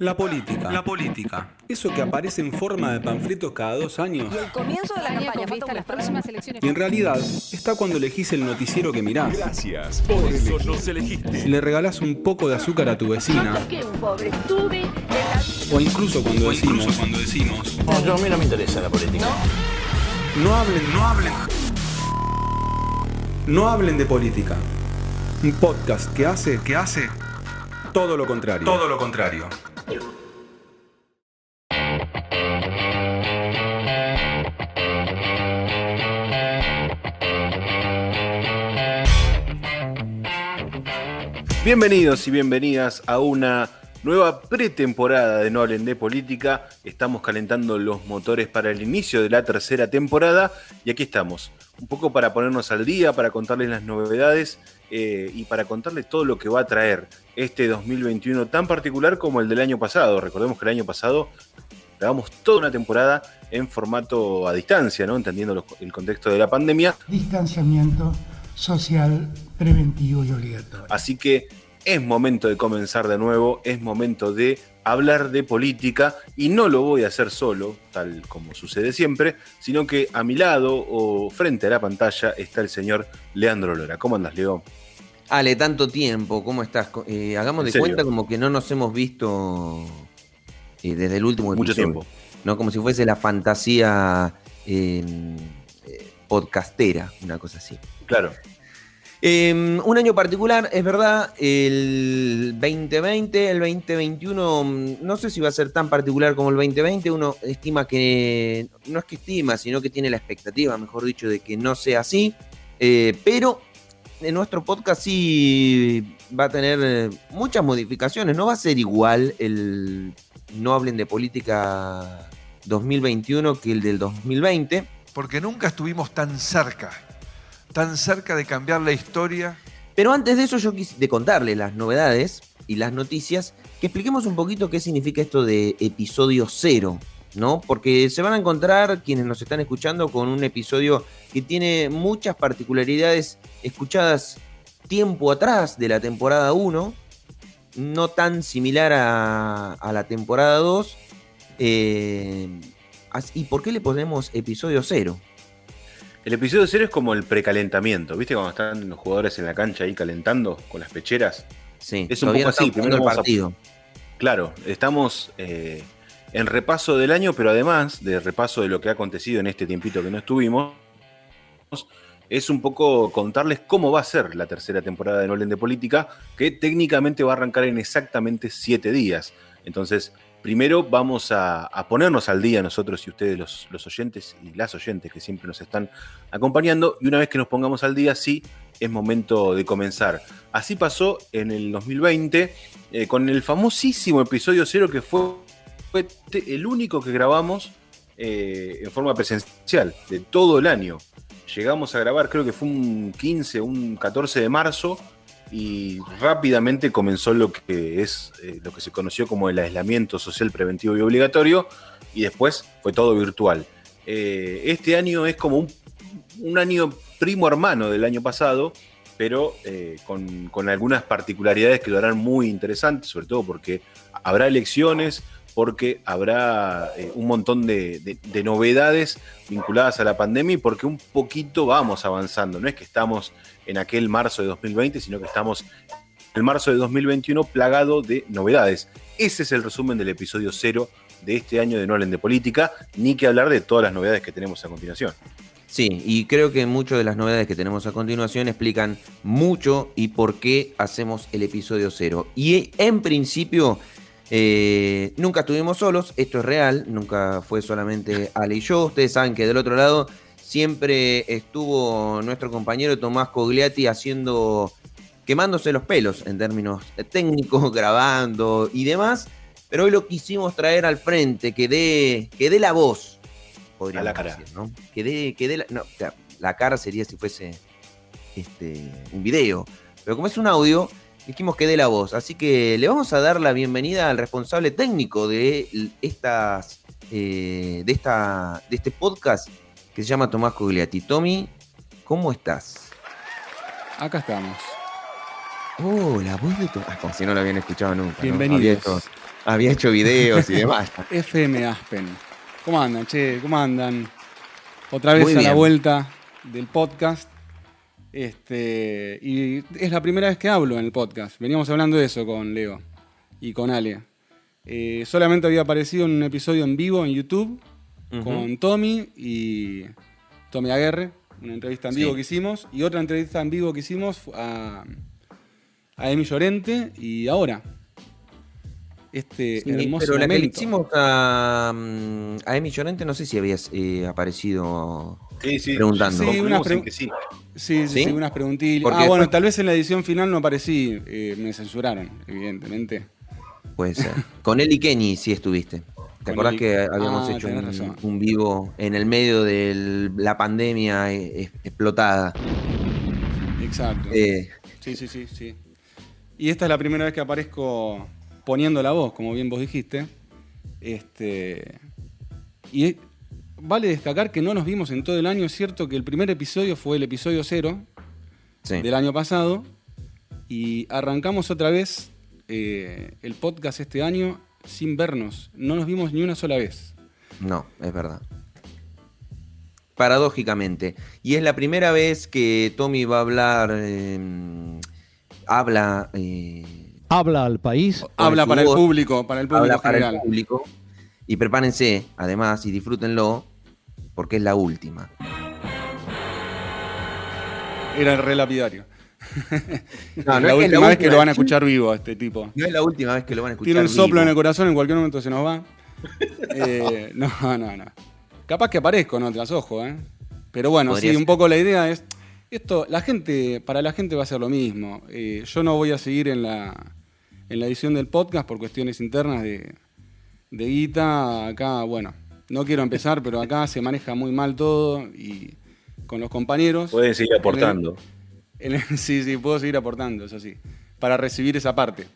La política. La política. Eso que aparece en forma de panfletos cada 2 años. Y el comienzo de la campaña, con vista a las próximas elecciones. Y en realidad está cuando elegís el noticiero que mirás. Gracias, por eso nos elegiste. Si le regalás un poco de azúcar a tu vecina. O incluso cuando decimos. No, yo a mí no me interesa la política. No hablen de política. Un podcast que hace todo lo contrario. Todo lo contrario. Bienvenidos y bienvenidas a una nueva pretemporada de No Hablen de Política. Estamos calentando los motores para el inicio de la tercera temporada y aquí estamos, un poco para ponernos al día, para contarles las novedades y para contarles todo lo que va a traer este 2021 tan particular como el del año pasado. Recordemos que el año pasado grabamos toda una temporada en formato a distancia, ¿no? Entendiendo el contexto de la pandemia. Distanciamiento social, preventivo y obligatorio. Así que es momento de comenzar de nuevo, es momento de hablar de política y no lo voy a hacer solo, tal como sucede siempre, sino que a mi lado o frente a la pantalla está el señor Leandro Lora. ¿Cómo andas, Leo? Ale, tanto tiempo, ¿cómo estás? Hagamos de cuenta como que no nos hemos visto desde el último episodio. Mucho tiempo. ¿No? Como si fuese la fantasía podcastera, una cosa así. Claro. Un año particular, es verdad, el 2020, el 2021, no sé si va a ser tan particular como el 2020, uno estima que, no es que estima, sino que tiene la expectativa, mejor dicho, de que no sea así, pero en nuestro podcast sí va a tener muchas modificaciones, no va a ser igual el No Hablen de Política 2021 que el del 2020. Porque nunca estuvimos tan cerca de cambiar la historia. Pero antes de eso yo quise contarle las novedades y las noticias, que expliquemos un poquito qué significa esto de episodio 0, ¿no? Porque se van a encontrar quienes nos están escuchando con un episodio que tiene muchas particularidades escuchadas tiempo atrás de la temporada 1, no tan similar a la temporada 2. ¿Y por qué le ponemos episodio 0? El episodio 0 es como el precalentamiento, ¿viste? Cuando están los jugadores en la cancha ahí calentando con las pecheras. Sí, es un poco así. Primero el partido. Claro, estamos en repaso del año, pero además de repaso de lo que ha acontecido en este tiempito que no estuvimos, es un poco contarles cómo va a ser la tercera temporada de No Hablen de Política, que técnicamente va a arrancar en exactamente 7 días. Entonces, primero vamos a ponernos al día nosotros y ustedes, los oyentes y las oyentes que siempre nos están acompañando, y una vez que nos pongamos al día, sí, es momento de comenzar. Así pasó en el 2020 con el famosísimo episodio 0, que fue el único que grabamos en forma presencial de todo el año. Llegamos a grabar, creo que fue un 15, un 14 de marzo, y rápidamente comenzó lo que se conoció como el aislamiento social preventivo y obligatorio, y después fue todo virtual. Este año es como un año primo hermano del año pasado, pero con algunas particularidades que lo harán muy interesantes, sobre todo porque habrá elecciones, porque habrá un montón de novedades vinculadas a la pandemia y porque un poquito vamos avanzando. No es que estamos en aquel marzo de 2020, sino que estamos en el marzo de 2021 plagado de novedades. Ese es el resumen del episodio 0 de este año de No Hablen de Política, ni que hablar de todas las novedades que tenemos a continuación. Sí, y creo que muchas de las novedades que tenemos a continuación explican mucho y por qué hacemos el episodio 0. Y en principio, nunca estuvimos solos, esto es real, nunca fue solamente Ale y yo. Ustedes saben que del otro lado siempre estuvo nuestro compañero Tomás Cogliatti quemándose los pelos en términos técnicos, grabando y demás, pero hoy lo quisimos traer al frente, que dé la voz. A la cara. Decir, ¿no? La cara sería si fuese un video, pero como es un audio, dijimos que dé la voz, así que le vamos a dar la bienvenida al responsable técnico de este podcast, que se llama Tomás Cogliatti. Tommy, ¿cómo estás? Acá estamos. Oh, la voz de Tomás, como si no lo habían escuchado nunca. Bienvenidos. ¿No? Había hecho videos y demás. FM Aspen. ¿Cómo andan, che? ¿Cómo andan? Otra vez Muy a la bien. vuelta del podcast. Y es la primera vez que hablo en el podcast. Veníamos hablando de eso con Leo y con Ale. Solamente había aparecido en un episodio en vivo en YouTube con Tommy y Tommy Aguerre, una entrevista en vivo que hicimos, y otra entrevista en vivo que hicimos a Emi Llorente, y ahora hermoso pero la que le momento. hicimos a Emi Llorente, no sé si habías aparecido Sí, preguntando. Sí, concluimos unas en que sí. Sí, unas preguntillas. Porque Bueno, después- tal vez en la edición final no aparecí, me censuraron, evidentemente. Puede ser. Con él y Kenny sí estuviste. ¿Te Con acordás él y- que habíamos hecho tenés razón. un vivo en el medio de la pandemia explotada? Exacto. Eh, Sí. Y esta es la primera vez que aparezco poniendo la voz, como bien vos dijiste. Y vale destacar que no nos vimos en todo el año. Es cierto que el primer episodio fue el episodio 0 sí. del año pasado. Y arrancamos otra vez el podcast este año sin vernos. No nos vimos ni una sola vez. No, es verdad. Paradójicamente. Y es la primera vez que Tommy va a hablar. Habla al país. Habla su para el voz. público, para el público Habla para general. el público. Y prepárense, además, y disfrútenlo, porque es la última. Era el re lapidario. No, no la es que es la última vez que última. lo van a escuchar vivo a este tipo. No es la última vez que lo van a escuchar. Tiene un soplo vivo. en el corazón, en cualquier momento se nos va. No. Capaz que aparezco en otras, ojo, ¿eh? Pero bueno, Podría sí, un ser. poco la idea es. Esto, para la gente va a ser lo mismo. Yo no voy a seguir en la edición del podcast por cuestiones internas de guita. Acá, bueno, no quiero empezar, pero acá se maneja muy mal todo y con los compañeros. Pueden seguir aportando. Sí, puedo seguir aportando, eso sí. Para recibir esa parte.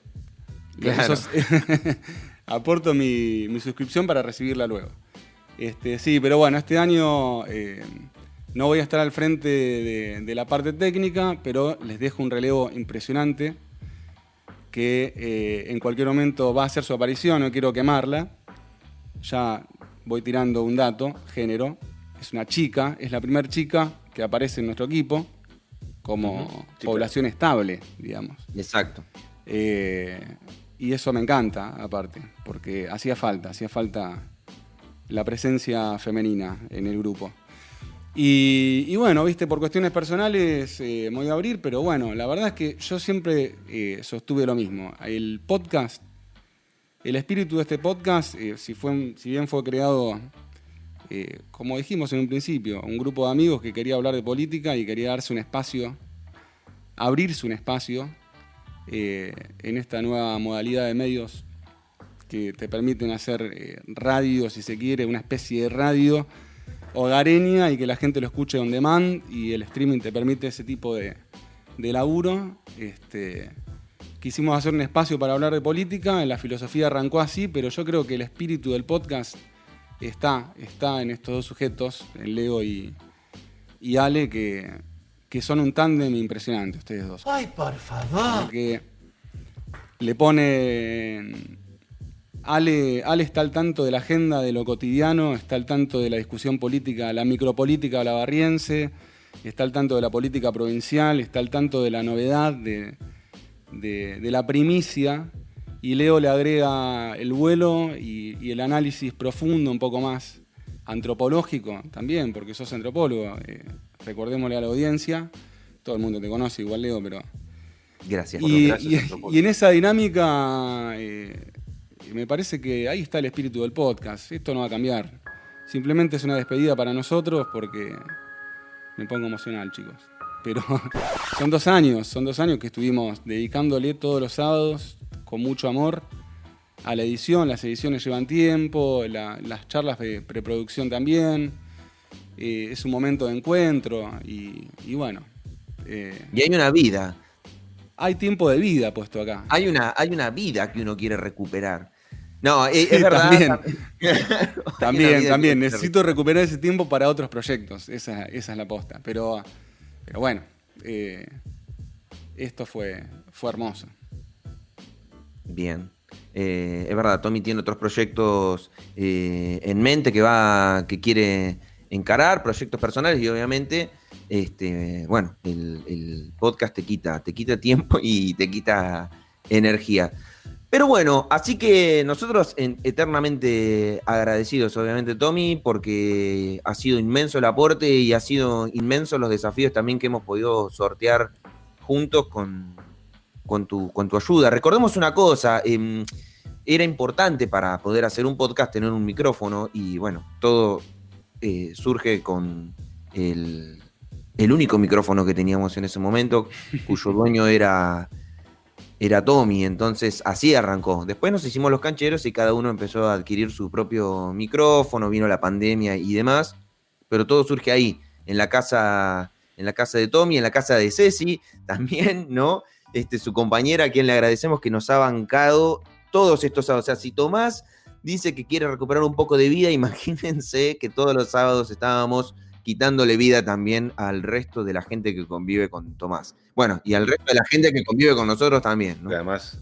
Claro. Aporto mi suscripción para recibirla luego. Sí, pero bueno, este año no voy a estar al frente de la parte técnica, pero les dejo un relevo impresionante que en cualquier momento va a hacer su aparición, no quiero quemarla. Ya voy tirando un dato, género. Es una chica, es la primera chica que aparece en nuestro equipo como población estable, digamos. Exacto. Y eso me encanta, aparte, porque hacía falta la presencia femenina en el grupo. Y bueno, viste, por cuestiones personales me voy a abrir, pero bueno, la verdad es que yo siempre sostuve lo mismo. El podcast, el espíritu de este podcast, si bien fue creado, como dijimos en un principio, un grupo de amigos que quería hablar de política y quería darse un espacio, abrirse un espacio en esta nueva modalidad de medios que te permiten hacer radio, si se quiere, una especie de radio hogareña y que la gente lo escuche on demand, y el streaming te permite ese tipo de laburo. Quisimos hacer un espacio para hablar de política, la filosofía arrancó así, pero yo creo que el espíritu del podcast está en estos dos sujetos, en Leo y Ale, que son un tándem impresionante ustedes dos. ¡Ay, por favor! Porque le ponen... Ale está al tanto de la agenda, de lo cotidiano, está al tanto de la discusión política, la micropolítica alabarriense, está al tanto de la política provincial, está al tanto de la novedad, de la primicia, y Leo le agrega el vuelo y el análisis profundo, un poco más antropológico también, porque sos antropólogo. Recordémosle a la audiencia, todo el mundo te conoce igual, Leo, pero... Gracias. Y en esa dinámica me parece que ahí está el espíritu del podcast. Esto no va a cambiar. Simplemente es una despedida para nosotros porque me pongo emocional, chicos. Pero son 2 años que estuvimos dedicándole todos los sábados con mucho amor a la edición. Las ediciones llevan tiempo, las charlas de preproducción también. Es un momento de encuentro y bueno. Y hay una vida. Hay tiempo de vida puesto acá. Hay una vida que uno quiere recuperar. No, es Sí, verdad. También. Necesito recuperar ese tiempo para otros proyectos. Esa es la posta. Pero bueno, esto fue hermoso. Bien. Es verdad, Tommy tiene otros proyectos en mente que quiere encarar, proyectos personales, y obviamente, bueno, el podcast te quita tiempo y te quita energía. Pero bueno, así que nosotros eternamente agradecidos, obviamente, Tommy, porque ha sido inmenso el aporte y ha sido inmenso los desafíos también que hemos podido sortear juntos con tu ayuda. Recordemos una cosa, era importante para poder hacer un podcast tener un micrófono, y bueno, todo surge con el único micrófono que teníamos en ese momento, cuyo dueño era Tommy. Entonces así arrancó. Después nos hicimos los cancheros y cada uno empezó a adquirir su propio micrófono, vino la pandemia y demás, pero todo surge ahí, en la casa de Tommy, en la casa de Ceci también, ¿no? Su compañera, a quien le agradecemos que nos ha bancado todos estos sábados. O sea, si Tomás dice que quiere recuperar un poco de vida, imagínense que todos los sábados estábamos quitándole vida también al resto de la gente que convive con Tomás. Bueno, y al resto de la gente que convive con nosotros también, ¿no? Además,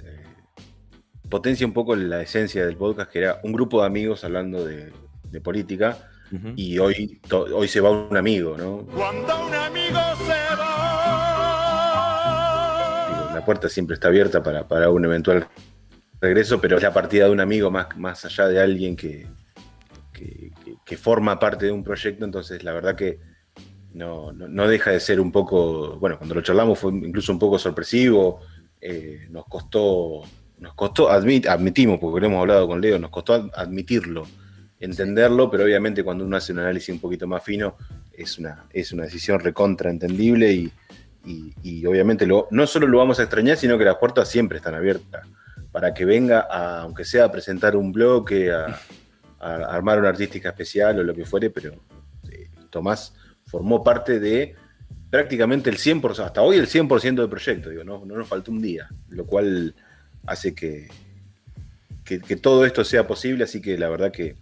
potencia un poco la esencia del podcast, que era un grupo de amigos hablando de política, uh-huh. Y hoy se va un amigo, ¿no? Cuando un amigo se va. La puerta siempre está abierta para un eventual regreso, pero es la partida de un amigo más allá de alguien que forma parte de un proyecto. Entonces la verdad que no deja de ser un poco, bueno, cuando lo charlamos fue incluso un poco sorpresivo, nos costó admitimos, porque lo hemos hablado con Leo, nos costó admitirlo, entenderlo, pero obviamente cuando uno hace un análisis un poquito más fino es una decisión recontra entendible, y obviamente no solo lo vamos a extrañar, sino que las puertas siempre están abiertas para que venga, aunque sea a presentar un bloque, a armar una artística especial o lo que fuere, pero Tomás formó parte de prácticamente el 100%, hasta hoy el 100% del proyecto, digo, no nos faltó un día, lo cual hace que todo esto sea posible, así que la verdad que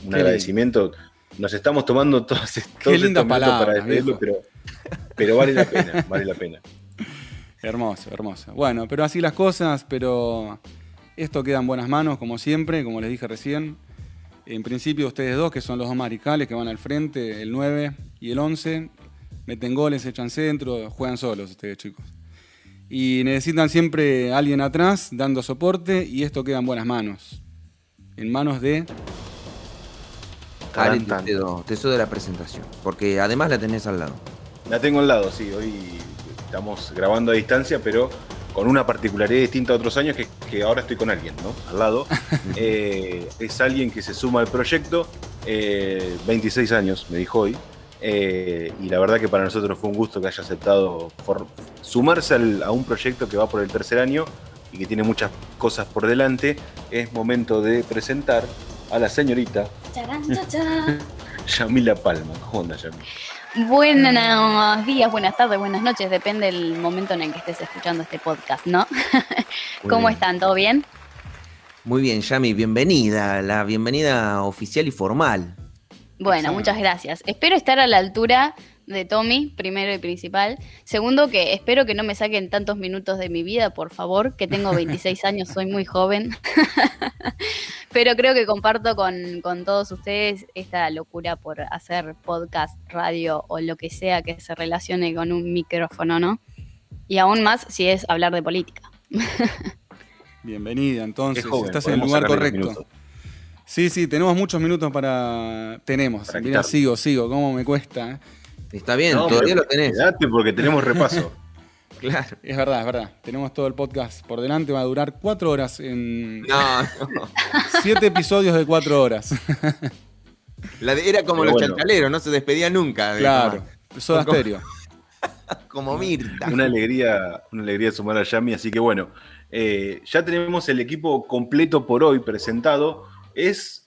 un agradecimiento. Nos estamos tomando todos estos minutos para despedirlo, pero vale la pena. Hermoso. Bueno, pero así las cosas, pero esto queda en buenas manos, como siempre, como les dije recién. En principio ustedes dos, que son los dos mariscales que van al frente, el 9 y el 11, meten goles, echan centro, juegan solos ustedes, chicos. Y necesitan siempre a alguien atrás dando soporte, y esto queda en buenas manos. En manos de... Karen, te cedo la presentación, porque además la tenés al lado. La tengo al lado, sí. Hoy estamos grabando a distancia, pero con una particularidad distinta a otros años, que ahora estoy con alguien, ¿no? Al lado. Es alguien que se suma al proyecto, 26 años, me dijo hoy. Y la verdad que para nosotros fue un gusto que haya aceptado sumarse a un proyecto que va por el 3er año y que tiene muchas cosas por delante. Es momento de presentar a la señorita Yamila Palma. ¿Cómo anda, Yamila? Buenos días, buenas tardes, buenas noches, depende del momento en el que estés escuchando este podcast, ¿no? ¿Cómo están? ¿Todo bien? Muy bien, Yami, bienvenida, la bienvenida oficial y formal. Bueno, muchas gracias. Espero estar a la altura de Tommy, primero y principal. Segundo, que espero que no me saquen tantos minutos de mi vida, por favor, que tengo 26 años, soy muy joven. Pero creo que comparto con todos ustedes esta locura por hacer podcast, radio o lo que sea que se relacione con un micrófono, ¿no? Y aún más si es hablar de política. Bienvenida, entonces, joven, estás en el lugar correcto. Minutos. Sí, tenemos muchos minutos para... Mira, sigo, cómo me cuesta. Está bien, todavía lo tenés. Quedate porque tenemos repaso. Claro. Es verdad. Tenemos todo el podcast por delante, va a durar 4 horas en... No. 7 episodios de 4 horas. Era como los chancaleros, no se despedía nunca. Claro, Soda Stereo. Como Mirta. Una alegría sumar a Yami, así que bueno, ya tenemos el equipo completo por hoy presentado. Es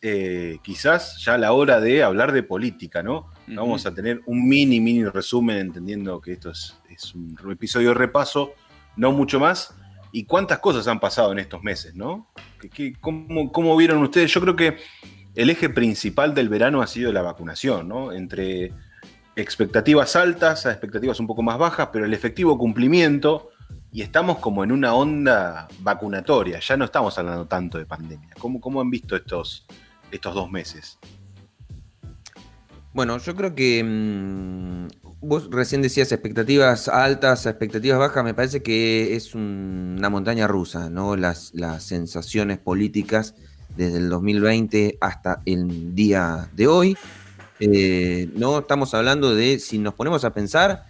quizás ya la hora de hablar de política, ¿no? Uh-huh. Vamos a tener un mini resumen, entendiendo que esto es un episodio de repaso, no mucho más. Y cuántas cosas han pasado en estos meses, ¿no? ¿Cómo vieron ustedes? Yo creo que el eje principal del verano ha sido la vacunación, ¿no? Entre expectativas altas a expectativas un poco más bajas, pero el efectivo cumplimiento y estamos como en una onda vacunatoria, ya no estamos hablando tanto de pandemia. ¿Cómo han visto estos 2 meses? Bueno, yo creo que vos recién decías expectativas altas, expectativas bajas. Me parece que es una montaña rusa, ¿no? Las sensaciones políticas desde el 2020 hasta el día de hoy. No estamos hablando de, si nos ponemos a pensar,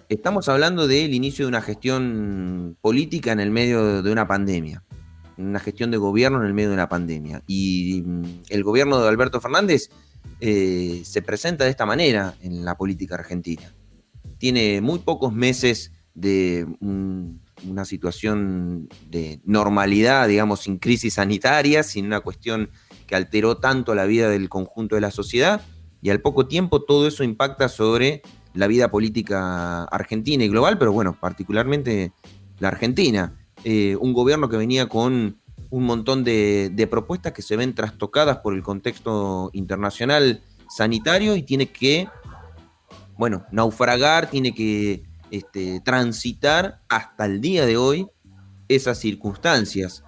estamos hablando del inicio de una gestión política en el medio de una pandemia, una gestión de gobierno en el medio de una pandemia. Y el gobierno de Alberto Fernández se presenta de esta manera en la política argentina. Tiene muy pocos meses de una situación de normalidad, digamos, sin crisis sanitaria, sin una cuestión que alteró tanto la vida del conjunto de la sociedad, y al poco tiempo todo eso impacta sobre la vida política argentina y global, pero bueno, particularmente la Argentina. Un gobierno que venía con un montón de propuestas que se ven trastocadas por el contexto internacional sanitario y tiene que, bueno, naufragar, tiene que transitar hasta el día de hoy esas circunstancias.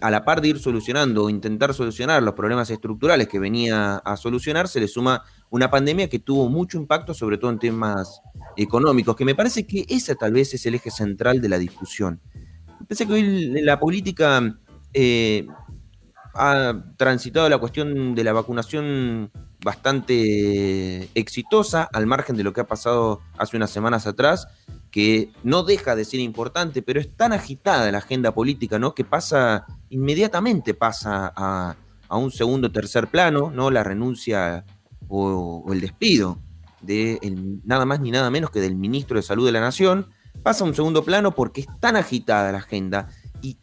A la par de ir solucionando o intentar solucionar los problemas estructurales que venía a solucionar, se le suma una pandemia que tuvo mucho impacto, sobre todo en temas económicos, que me parece que ese tal vez es el eje central de la discusión. Me parece que hoy la política ha transitado la cuestión de la vacunación bastante exitosa, al margen de lo que ha pasado hace unas semanas atrás, que no deja de ser importante, pero es tan agitada la agenda política, ¿no? Que inmediatamente pasa a un segundo o tercer plano, ¿no? La renuncia o el despido de nada más ni nada menos que del ministro de Salud de la Nación, pasa a un segundo plano porque es tan agitada la agenda y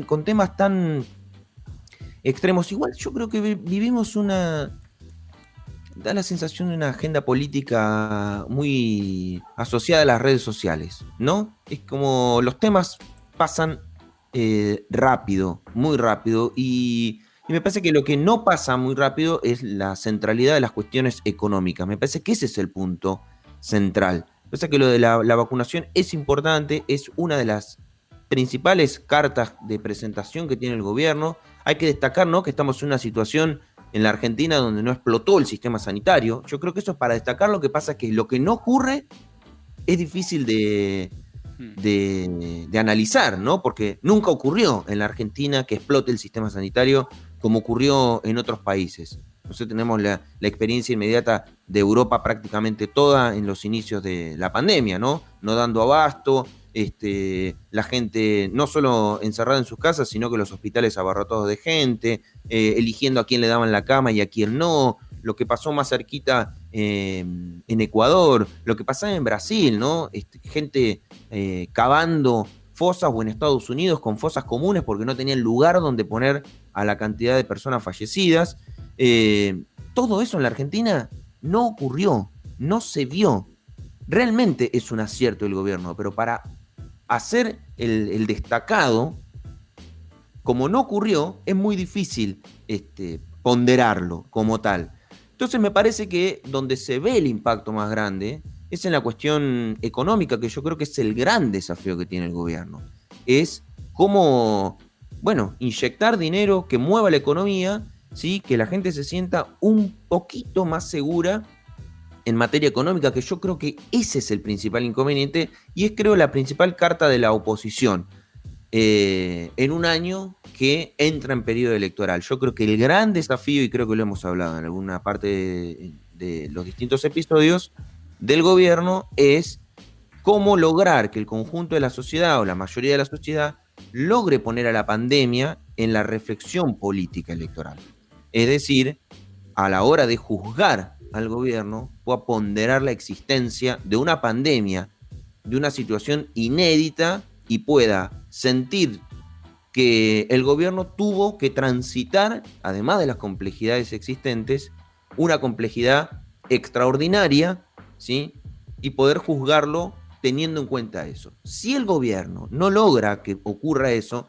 con temas tan extremos. Igual yo creo que vivimos da la sensación de una agenda política muy asociada a las redes sociales, ¿no? Es como los temas pasan rápido, muy rápido, y me parece que lo que no pasa muy rápido es la centralidad de las cuestiones económicas. Me parece que ese es el punto central. Me parece que lo de la vacunación es importante, es una de las principales cartas de presentación que tiene el gobierno. Hay que destacar, ¿no?, que estamos en una situación en la Argentina donde no explotó el sistema sanitario. Yo creo que eso es para destacar. Lo que pasa es que lo que no ocurre es difícil de analizar, ¿no? Porque nunca ocurrió en la Argentina que explote el sistema sanitario como ocurrió en otros países. Nosotros tenemos la experiencia inmediata de Europa prácticamente toda en los inicios de la pandemia, ¿no? No dando abasto, la gente no solo encerrada en sus casas, sino que los hospitales abarrotados de gente, eligiendo a quién le daban la cama y a quién no, lo que pasó más cerquita en Ecuador, lo que pasaba en Brasil, ¿no? Gente cavando fosas, o en Estados Unidos con fosas comunes porque no tenían lugar donde poner a la cantidad de personas fallecidas. Todo eso en la Argentina no ocurrió, no se vio. Realmente es un acierto del gobierno, pero para hacer el destacado, como no ocurrió, es muy difícil ponderarlo como tal. Entonces me parece que donde se ve el impacto más grande es en la cuestión económica, que yo creo que es el gran desafío que tiene el gobierno. Es cómo, inyectar dinero que mueva la economía, ¿sí? Que la gente se sienta un poquito más segura en materia económica, que yo creo que ese es el principal inconveniente y es, creo, la principal carta de la oposición en un año que entra en periodo electoral. Yo creo que el gran desafío, y creo que lo hemos hablado en alguna parte de los distintos episodios del gobierno, es cómo lograr que el conjunto de la sociedad o la mayoría de la sociedad logre poner a la pandemia en la reflexión política electoral. Es decir, a la hora de juzgar al gobierno, pueda ponderar la existencia de una pandemia, de una situación inédita, y pueda sentir que el gobierno tuvo que transitar, además de las complejidades existentes, una complejidad extraordinaria, ¿sí? Y poder juzgarlo teniendo en cuenta eso. Si el gobierno no logra que ocurra eso,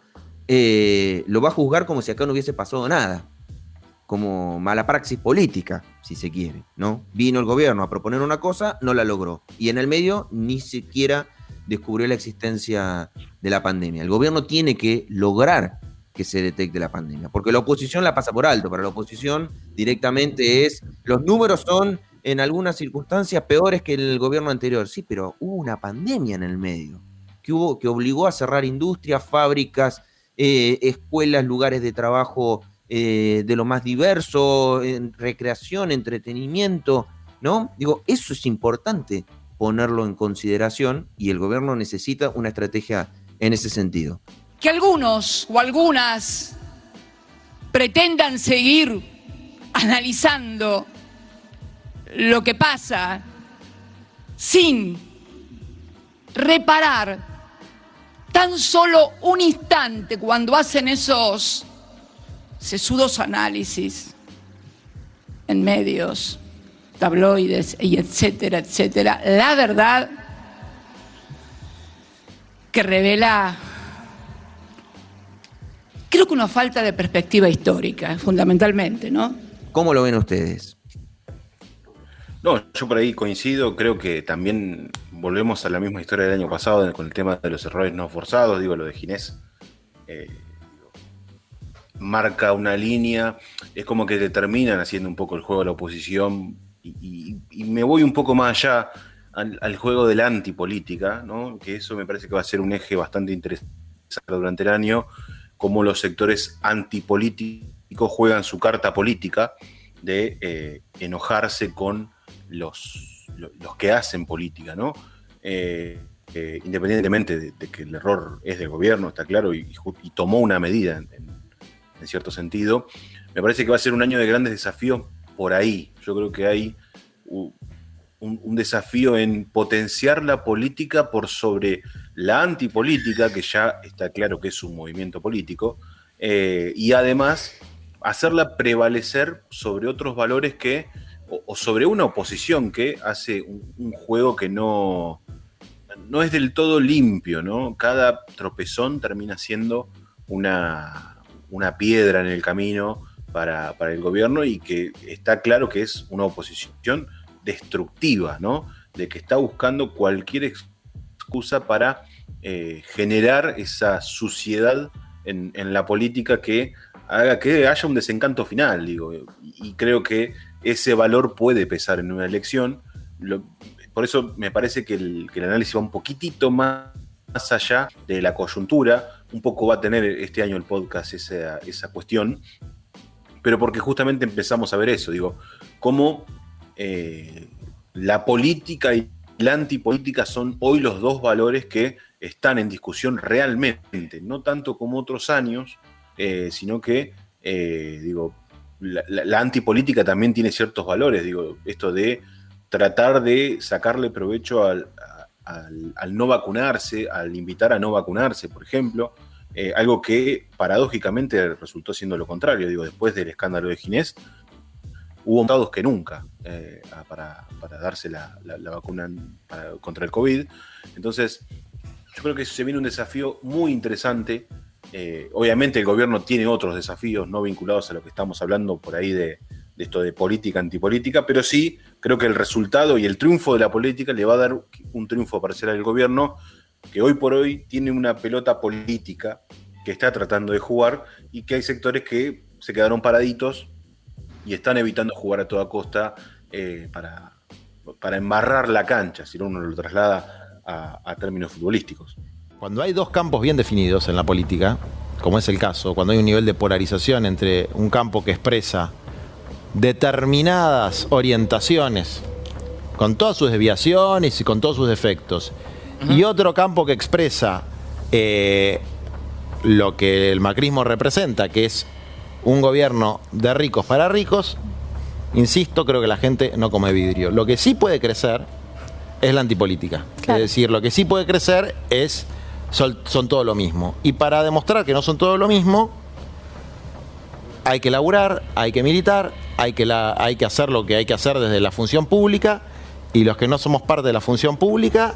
lo va a juzgar como si acá no hubiese pasado nada, como mala praxis política, si se quiere, ¿no? Vino el gobierno a proponer una cosa, no la logró, y en el medio ni siquiera descubrió la existencia de la pandemia. El gobierno tiene que lograr que se detecte la pandemia, porque la oposición la pasa por alto. Para la oposición directamente es, los números son en algunas circunstancias peores que el gobierno anterior. Sí, pero hubo una pandemia en el medio, que obligó a cerrar industrias, fábricas, escuelas, lugares de trabajo de lo más diverso, recreación, entretenimiento, ¿no? Digo, eso es importante ponerlo en consideración y el gobierno necesita una estrategia en ese sentido. Que algunos o algunas pretendan seguir analizando lo que pasa sin reparar tan solo un instante cuando hacen esos sesudos análisis en medios, tabloides y etcétera, etcétera. La verdad que revela, creo que una falta de perspectiva histórica, fundamentalmente, ¿no? ¿Cómo lo ven ustedes? No, yo por ahí coincido, creo que también volvemos a la misma historia del año pasado con el tema de los errores no forzados, digo, lo de Ginés. Marca una línea, es como que determinan haciendo un poco el juego de la oposición y me voy un poco más allá al juego de la antipolítica, ¿no? Que eso me parece que va a ser un eje bastante interesante durante el año, cómo los sectores antipolíticos juegan su carta política de enojarse con los que hacen política, ¿no? Independientemente de que el error es del gobierno, está claro, y tomó una medida en cierto sentido, me parece que va a ser un año de grandes desafíos por ahí. Yo creo que hay un desafío en potenciar la política por sobre la antipolítica, que ya está claro que es un movimiento político, y además hacerla prevalecer sobre otros valores o sobre una oposición que hace un juego que no es del todo limpio, ¿no? Cada tropezón termina siendo una piedra en el camino para el gobierno y que está claro que es una oposición destructiva, ¿no? De que está buscando cualquier excusa para generar esa suciedad en la política que haga que haya un desencanto final, digo, y creo que ese valor puede pesar en una elección. Por eso me parece que el análisis va un poquitito más allá de la coyuntura. Un poco va a tener este año el podcast esa cuestión, pero porque justamente empezamos a ver eso, digo, cómo la política y la antipolítica son hoy los dos valores que están en discusión realmente, no tanto como otros años, sino que, digo, la antipolítica también tiene ciertos valores, digo, esto de tratar de sacarle provecho al no vacunarse, al invitar a no vacunarse, por ejemplo, algo que paradójicamente resultó siendo lo contrario. Digo, después del escándalo de Ginés, hubo más dados que nunca para darse la vacuna contra el COVID. Entonces, yo creo que se viene un desafío muy interesante. Obviamente el gobierno tiene otros desafíos no vinculados a lo que estamos hablando por ahí de esto de política, antipolítica, pero sí creo que el resultado y el triunfo de la política le va a dar un triunfo parcial al gobierno, que hoy por hoy tiene una pelota política que está tratando de jugar y que hay sectores que se quedaron paraditos y están evitando jugar a toda costa para embarrar la cancha, si uno lo traslada a términos futbolísticos. Cuando hay dos campos bien definidos en la política, como es el caso, cuando hay un nivel de polarización entre un campo que expresa determinadas orientaciones, con todas sus desviaciones y con todos sus defectos, y otro campo que expresa lo que el macrismo representa, que es un gobierno de ricos para ricos, insisto, creo que la gente no come vidrio. Lo que sí puede crecer es la antipolítica. Claro. Es decir, lo que sí puede crecer son todo lo mismo. Y para demostrar que no son todo lo mismo, hay que laburar, hay que militar, hay que hacer lo que hay que hacer desde la función pública, y los que no somos parte de la función pública,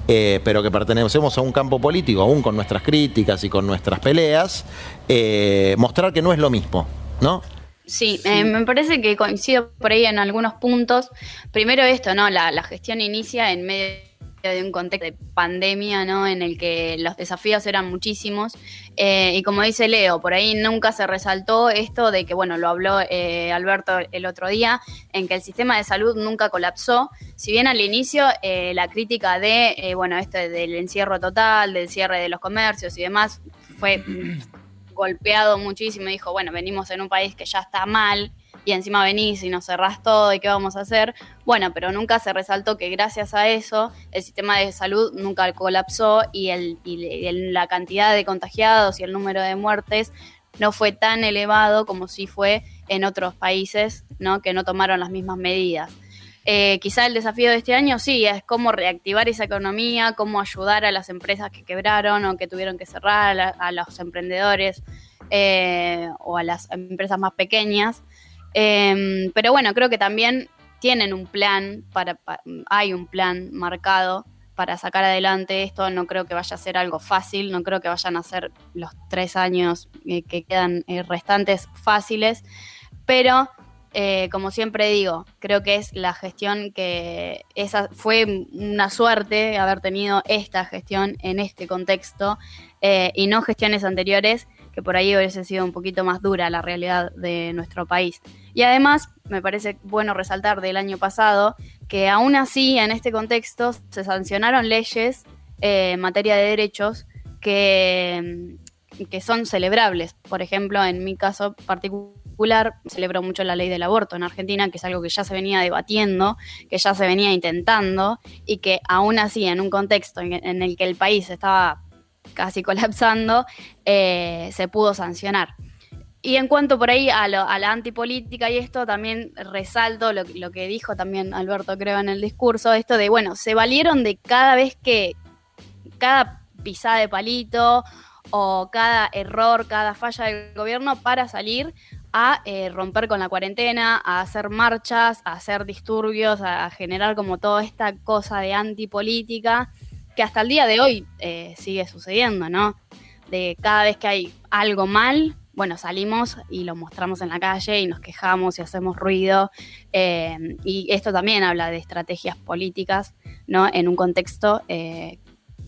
pero que pertenecemos a un campo político, aún con nuestras críticas y con nuestras peleas, mostrar que no es lo mismo, ¿no? Sí, me parece que coincido por ahí en algunos puntos. Primero esto, ¿no? La gestión inicia en medio de un contexto de pandemia, ¿no? En el que los desafíos eran muchísimos. Y como dice Leo, por ahí nunca se resaltó esto de que, bueno, lo habló Alberto el otro día, en que el sistema de salud nunca colapsó. Si bien al inicio la crítica de, bueno, esto del encierro total, del cierre de los comercios y demás, fue golpeado muchísimo. Dijo, bueno, venimos en un país que ya está mal, y encima venís y nos cerrás todo, ¿y qué vamos a hacer? Bueno, pero nunca se resaltó que gracias a eso el sistema de salud nunca colapsó y la cantidad de contagiados y el número de muertes no fue tan elevado como sí fue en otros países, ¿no? Que no tomaron las mismas medidas. Quizá el desafío de este año sí es cómo reactivar esa economía, cómo ayudar a las empresas que quebraron o que tuvieron que cerrar, a los emprendedores o a las empresas más pequeñas. Pero bueno, creo que también tienen un plan, hay un plan marcado para sacar adelante esto. No creo que vaya a ser algo fácil, no creo que vayan a ser los 3 años que quedan restantes fáciles, pero como siempre digo, creo que es la gestión esa fue una suerte haber tenido esta gestión en este contexto y no gestiones anteriores que por ahí hubiese sido un poquito más dura la realidad de nuestro país. Y además, me parece bueno resaltar del año pasado que aún así, en este contexto, se sancionaron leyes en materia de derechos que son celebrables. Por ejemplo, en mi caso particular, celebro mucho la ley del aborto en Argentina, que es algo que ya se venía debatiendo, que ya se venía intentando, y que aún así, en un contexto en el que el país estaba casi colapsando, se pudo sancionar. Y en cuanto por ahí a la antipolítica y esto, también resalto lo que dijo también Alberto, creo, en el discurso, esto de, bueno, se valieron de cada pisada de palito o cada error, cada falla del gobierno para salir a romper con la cuarentena, a hacer marchas, a hacer disturbios, a generar como toda esta cosa de antipolítica que hasta el día de hoy sigue sucediendo, ¿no? De cada vez que hay algo mal, bueno, salimos y lo mostramos en la calle y nos quejamos y hacemos ruido. Y esto también habla de estrategias políticas, ¿no? En un contexto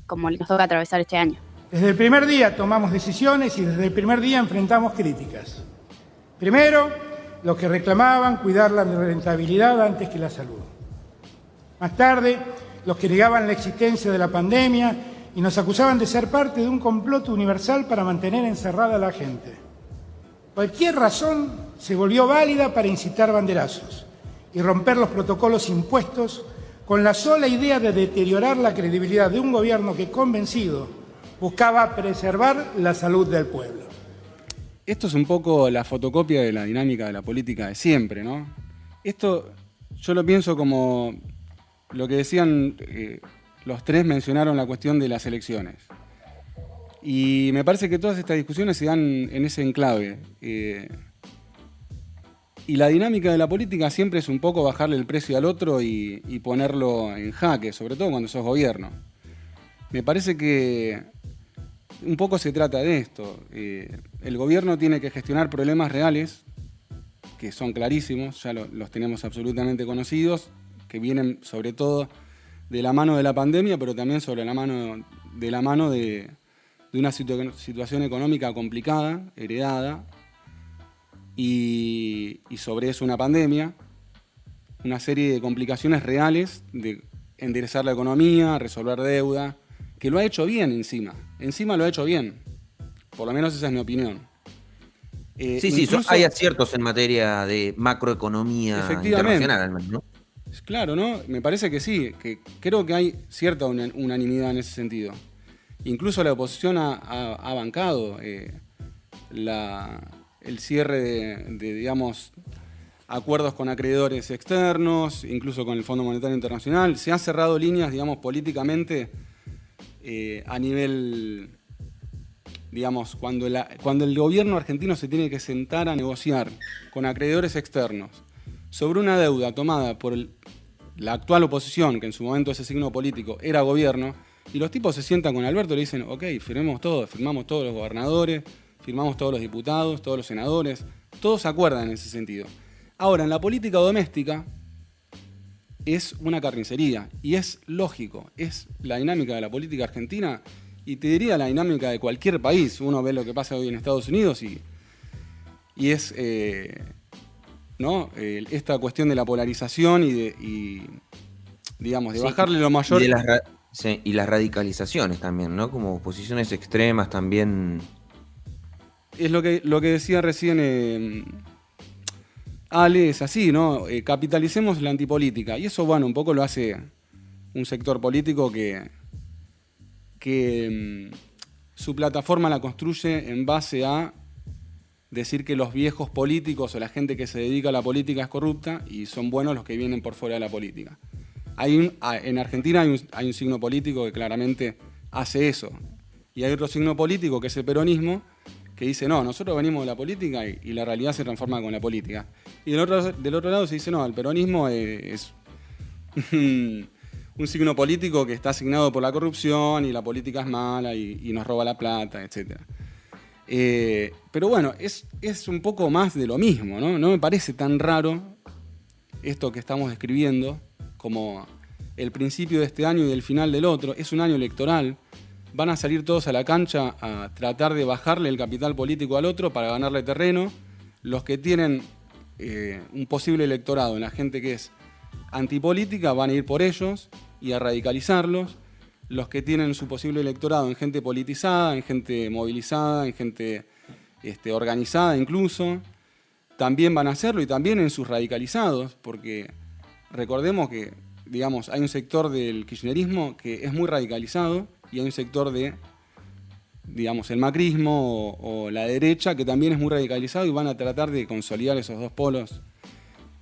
como nos toca atravesar este año. Desde el primer día tomamos decisiones y desde el primer día enfrentamos críticas. Primero, los que reclamaban cuidar la rentabilidad antes que la salud. Más tarde, los que negaban la existencia de la pandemia y nos acusaban de ser parte de un complot universal para mantener encerrada a la gente. Cualquier razón se volvió válida para incitar banderazos y romper los protocolos impuestos con la sola idea de deteriorar la credibilidad de un gobierno que, convencido, buscaba preservar la salud del pueblo. Esto es un poco la fotocopia de la dinámica de la política de siempre, ¿no? Esto yo lo pienso como lo que decían, los tres mencionaron la cuestión de las elecciones. Y me parece que todas estas discusiones se dan en ese enclave. Y la dinámica de la política siempre es un poco bajarle el precio al otro y ponerlo en jaque, sobre todo cuando sos gobierno. Me parece que un poco se trata de esto. El gobierno tiene que gestionar problemas reales, que son clarísimos, ya los tenemos absolutamente conocidos, que vienen sobre todo de la mano de la pandemia, pero también de la mano de una situación económica complicada, heredada, y sobre eso una pandemia, una serie de complicaciones reales de enderezar la economía, resolver deuda, que lo ha hecho bien encima lo ha hecho bien, por lo menos esa es mi opinión. Sí, hay aciertos en materia de macroeconomía internacional, al menos, ¿no? Claro, ¿no? Me parece que sí, que creo que hay cierta unanimidad en ese sentido. Incluso la oposición ha bancado el cierre de, digamos, acuerdos con acreedores externos, incluso con el Fondo Monetario Internacional. Se han cerrado líneas, digamos, políticamente a nivel, digamos, cuando el gobierno argentino se tiene que sentar a negociar con acreedores externos sobre una deuda tomada por la actual oposición, que en su momento ese signo político era gobierno, y los tipos se sientan con Alberto y le dicen, ok, firmamos todos los gobernadores, firmamos todos los diputados, todos los senadores, todos se acuerdan en ese sentido. Ahora, en la política doméstica, es una carnicería. Y es lógico, es la dinámica de la política argentina y te diría la dinámica de cualquier país. Uno ve lo que pasa hoy en Estados Unidos y es ¿no? Esta cuestión de la polarización y digamos, de bajarle lo mayor. Y las radicalizaciones también, ¿no? Como posiciones extremas también. Es lo que decía recién Ale, es así, ¿no? Capitalicemos la antipolítica. Y eso, bueno, un poco lo hace un sector político que su plataforma la construye en base a decir que los viejos políticos o la gente que se dedica a la política es corrupta y son buenos los que vienen por fuera de la política. En Argentina hay un signo político que claramente hace eso. Y hay otro signo político que es el peronismo, que dice, no, nosotros venimos de la política y la realidad se transforma con la política. Y del otro lado se dice, no, el peronismo es un signo político que está asignado por la corrupción y la política es mala y nos roba la plata, etc. Pero bueno, es un poco más de lo mismo, ¿no? No me parece tan raro esto que estamos describiendo como el principio de este año y el final del otro. Es un año electoral. Van a salir todos a la cancha a tratar de bajarle el capital político al otro para ganarle terreno. Los que tienen un posible electorado en la gente que es antipolítica van a ir por ellos y a radicalizarlos. Los que tienen su posible electorado en gente politizada, en gente movilizada, en gente organizada incluso, también van a hacerlo y también en sus radicalizados, porque recordemos que, digamos, hay un sector del kirchnerismo que es muy radicalizado y hay un sector de, digamos, el macrismo o la derecha que también es muy radicalizado y van a tratar de consolidar esos dos polos.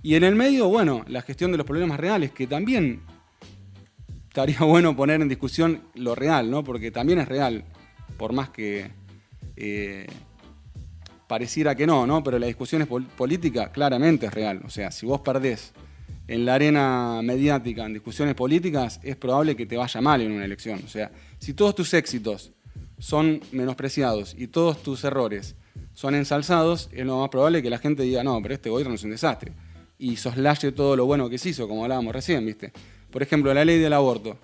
Y en el medio, bueno, la gestión de los problemas reales, que también estaría bueno poner en discusión lo real, ¿no? Porque también es real, por más que pareciera que no, pero la discusión política claramente es real. O sea, si vos perdés en la arena mediática en discusiones políticas, es probable que te vaya mal en una elección. O sea, si todos tus éxitos son menospreciados y todos tus errores son ensalzados, es lo más probable que la gente diga, no, pero este gobierno es un desastre. Y soslaye todo lo bueno que se hizo, como hablábamos recién, ¿viste? Por ejemplo, la ley del aborto.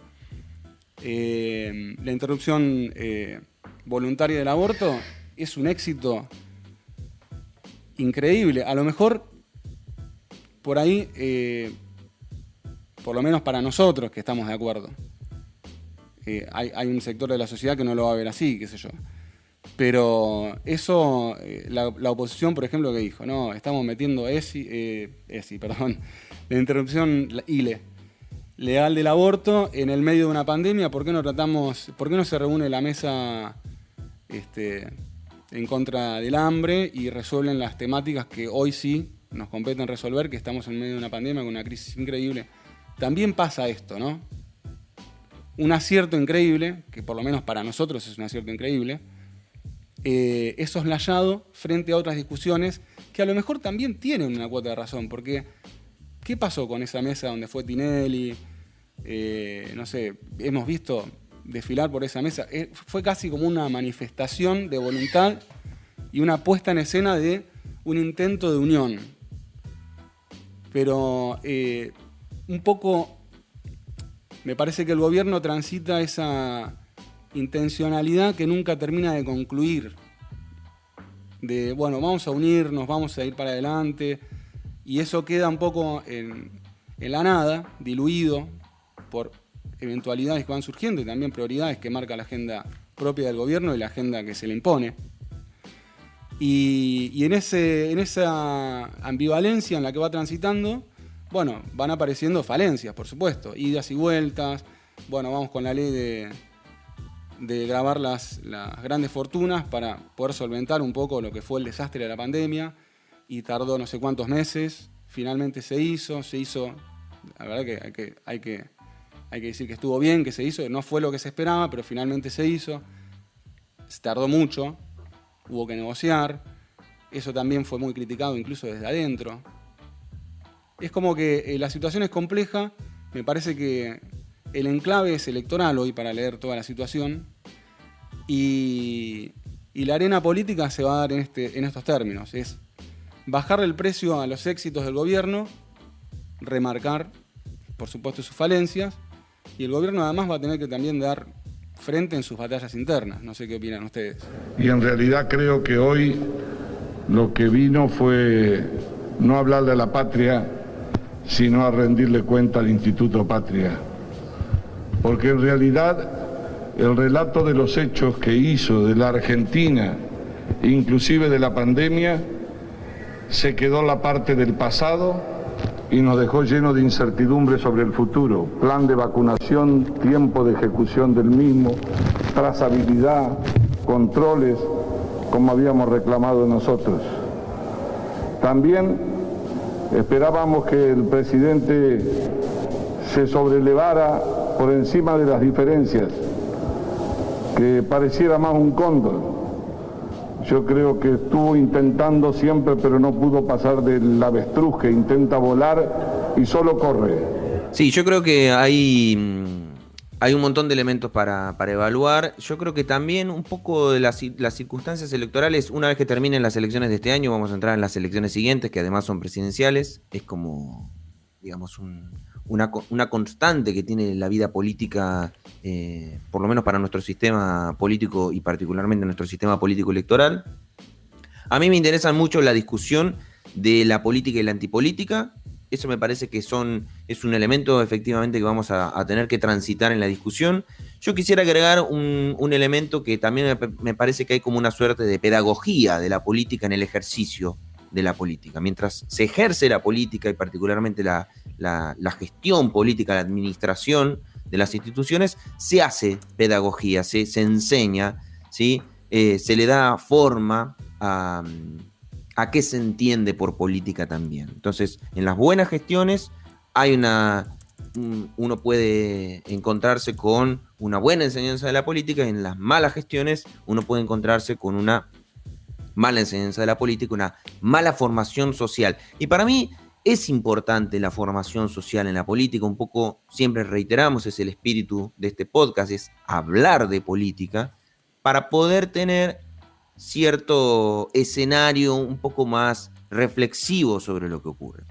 La interrupción voluntaria del aborto es un éxito increíble. A lo mejor por ahí, por lo menos para nosotros que estamos de acuerdo. Hay un sector de la sociedad que no lo va a ver así, qué sé yo. Pero eso, la oposición, por ejemplo, que dijo, no, estamos metiendo la interrupción legal del aborto en el medio de una pandemia, ¿por qué no se reúne la mesa en contra del hambre y resuelven las temáticas que hoy sí nos competen resolver, que estamos en medio de una pandemia con una crisis increíble? También pasa esto, ¿no? Un acierto increíble, que por lo menos para nosotros es un acierto increíble, es soslayado frente a otras discusiones que a lo mejor también tienen una cuota de razón, porque ¿qué pasó con esa mesa donde fue Tinelli? No sé, hemos visto desfilar por esa mesa. Fue casi como una manifestación de voluntad y una puesta en escena de un intento de unión. Pero un poco me parece que el gobierno transita esa intencionalidad que nunca termina de concluir. De, bueno, vamos a unirnos, vamos a ir para adelante. Y eso queda un poco en la nada, diluido por eventualidades que van surgiendo y también prioridades que marca la agenda propia del gobierno y la agenda que se le impone. Y en esa ambivalencia en la que va transitando, bueno, van apareciendo falencias, por supuesto, idas y vueltas. Bueno, vamos con la ley de grabar las grandes fortunas para poder solventar un poco lo que fue el desastre de la pandemia, y tardó no sé cuántos meses. Finalmente se hizo, la verdad que hay que decir que estuvo bien, que se hizo, no fue lo que se esperaba, pero finalmente se hizo. Se tardó mucho, hubo que negociar, eso también fue muy criticado incluso desde adentro. Es como que la situación es compleja, me parece que el enclave es electoral hoy para leer toda la situación, y la arena política se va a dar en estos términos, es bajarle el precio a los éxitos del gobierno, remarcar por supuesto, sus falencias, y el gobierno además va a tener que también dar frente en sus batallas internas. No sé qué opinan ustedes. Y en realidad creo que hoy lo que vino fue no hablarle a la patria, sino a rendirle cuenta al Instituto Patria. Porque en realidad el relato de los hechos que hizo de la Argentina, inclusive de la pandemia, se quedó en la parte del pasado y nos dejó lleno de incertidumbre sobre el futuro. Plan de vacunación, tiempo de ejecución del mismo, trazabilidad, controles, como habíamos reclamado nosotros. También esperábamos que el presidente se sobrelevara por encima de las diferencias, que pareciera más un cóndor. Yo creo que estuvo intentando siempre, pero no pudo pasar del avestruz que intenta volar y solo corre. Sí, yo creo que hay un montón de elementos para evaluar. Yo creo que también un poco de las circunstancias electorales, una vez que terminen las elecciones de este año, vamos a entrar en las elecciones siguientes, que además son presidenciales. Es como, digamos, una constante que tiene la vida política, por lo menos para nuestro sistema político y particularmente nuestro sistema político electoral. A mí me interesa mucho la discusión de la política y la antipolítica. Eso me parece que es un elemento efectivamente que vamos a tener que transitar en la discusión. Yo quisiera agregar un elemento que también me parece que hay como una suerte de pedagogía de la política en el ejercicio de la política. Mientras se ejerce la política y particularmente la gestión política, la administración de las instituciones, se hace pedagogía, se enseña, ¿sí? Se le da forma a qué se entiende por política también. Entonces, en las buenas gestiones uno puede encontrarse con una buena enseñanza de la política, y en las malas gestiones uno puede encontrarse con una mala enseñanza de la política, una mala formación social. Y para mí es importante la formación social en la política, un poco siempre reiteramos, es el espíritu de este podcast, es hablar de política para poder tener cierto escenario un poco más reflexivo sobre lo que ocurre.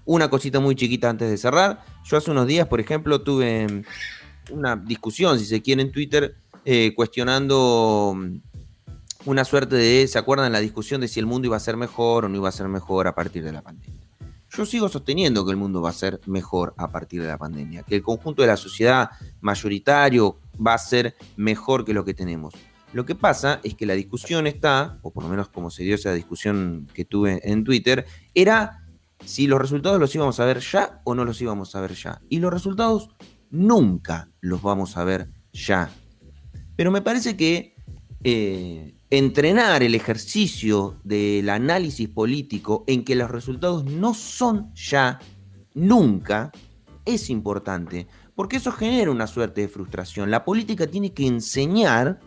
Una cosita muy chiquita antes de cerrar. Yo hace unos días, por ejemplo, tuve una discusión, si se quiere, en Twitter, cuestionando una suerte de, ¿se acuerdan la discusión de si el mundo iba a ser mejor o no iba a ser mejor a partir de la pandemia? Yo sigo sosteniendo que el mundo va a ser mejor a partir de la pandemia, que el conjunto de la sociedad mayoritario va a ser mejor que lo que tenemos. Lo que pasa es que la discusión está, o por lo menos como se dio esa discusión que tuve en Twitter, era si los resultados los íbamos a ver ya o no los íbamos a ver ya. Y los resultados nunca los vamos a ver ya. Pero me parece que entrenar el ejercicio del análisis político en que los resultados no son ya, nunca, es importante. Porque eso genera una suerte de frustración. La política tiene que enseñar,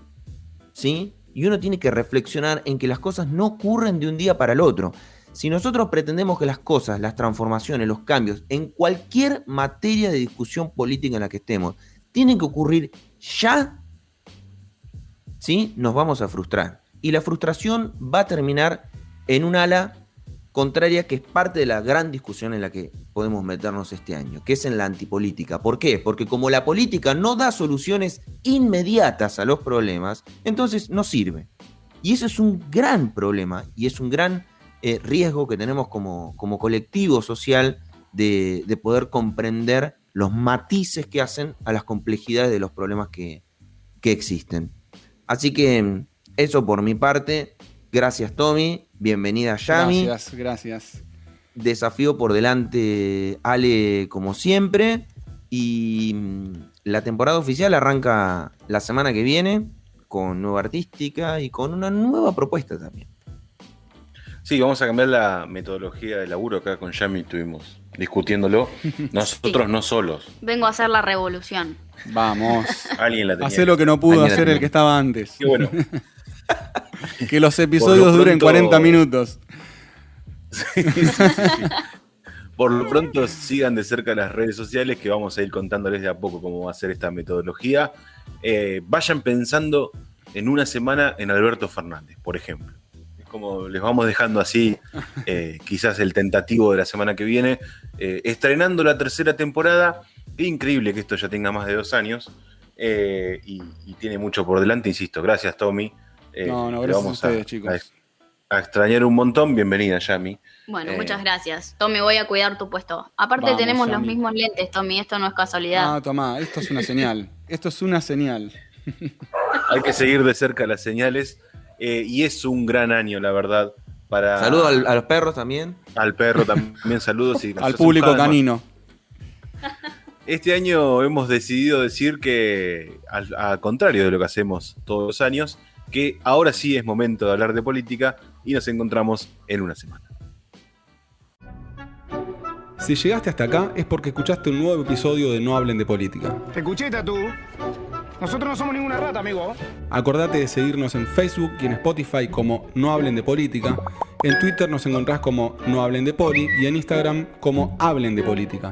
¿sí? Y uno tiene que reflexionar en que las cosas no ocurren de un día para el otro. Si nosotros pretendemos que las cosas, las transformaciones, los cambios, en cualquier materia de discusión política en la que estemos, tienen que ocurrir ya, ¿sí? Nos vamos a frustrar. Y la frustración va a terminar en un ala contraria, que es parte de la gran discusión en la que podemos meternos este año, que es en la antipolítica. ¿Por qué? Porque como la política no da soluciones inmediatas a los problemas, entonces no sirve. Y eso es un gran problema y es un gran riesgo que tenemos como colectivo social de poder comprender los matices que hacen a las complejidades de los problemas que existen. Así que eso por mi parte. Gracias, Tommy. Bienvenida, Yami. Gracias. Desafío por delante, Ale, como siempre. Y la temporada oficial arranca la semana que viene con nueva artística y con una nueva propuesta también. Sí, vamos a cambiar la metodología de laburo. Acá con Yami estuvimos discutiéndolo. Nosotros no solos. Vengo a hacer la revolución. Vamos. Alguien la tenía. Hacer lo que no pudo hacer el que estaba antes. Qué bueno. Que los episodios duren 40 minutos. Sí. Por lo pronto sigan de cerca las redes sociales, que vamos a ir contándoles de a poco cómo va a ser esta metodología. Vayan pensando en una semana en Alberto Fernández, por ejemplo. como les vamos dejando así, quizás el tentativo de la semana que viene, estrenando la tercera temporada. Qué increíble que esto ya tenga más de 2 años y tiene mucho por delante, insisto. Gracias, Tommy. No, gracias a ustedes, chicos. A extrañar un montón. Bienvenida, Yami. Bueno, muchas gracias. Tommy, voy a cuidar tu puesto. Aparte tenemos los mismos lentes, Tommy, esto no es casualidad. Ah, tomá, esto es una señal. Esto es una señal. Hay que seguir de cerca las señales y es un gran año, la verdad. Saludos a los perros también. Al perro también saludos. Y al público canino. Este año hemos decidido decir que, al contrario de lo que hacemos todos los años, que ahora sí es momento de hablar de política y nos encontramos en una semana. Si llegaste hasta acá es porque escuchaste un nuevo episodio de No Hablen de Política. ¿Te escuché, tú? Nosotros no somos ninguna rata, amigo. Acordate de seguirnos en Facebook y en Spotify como No Hablen de Política. En Twitter nos encontrás como No Hablen de Poli y en Instagram como Hablen de Política.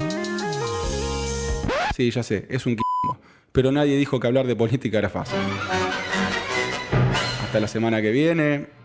Sí, ya sé, es un quilombo, pero nadie dijo que hablar de política era fácil. Hasta la semana que viene.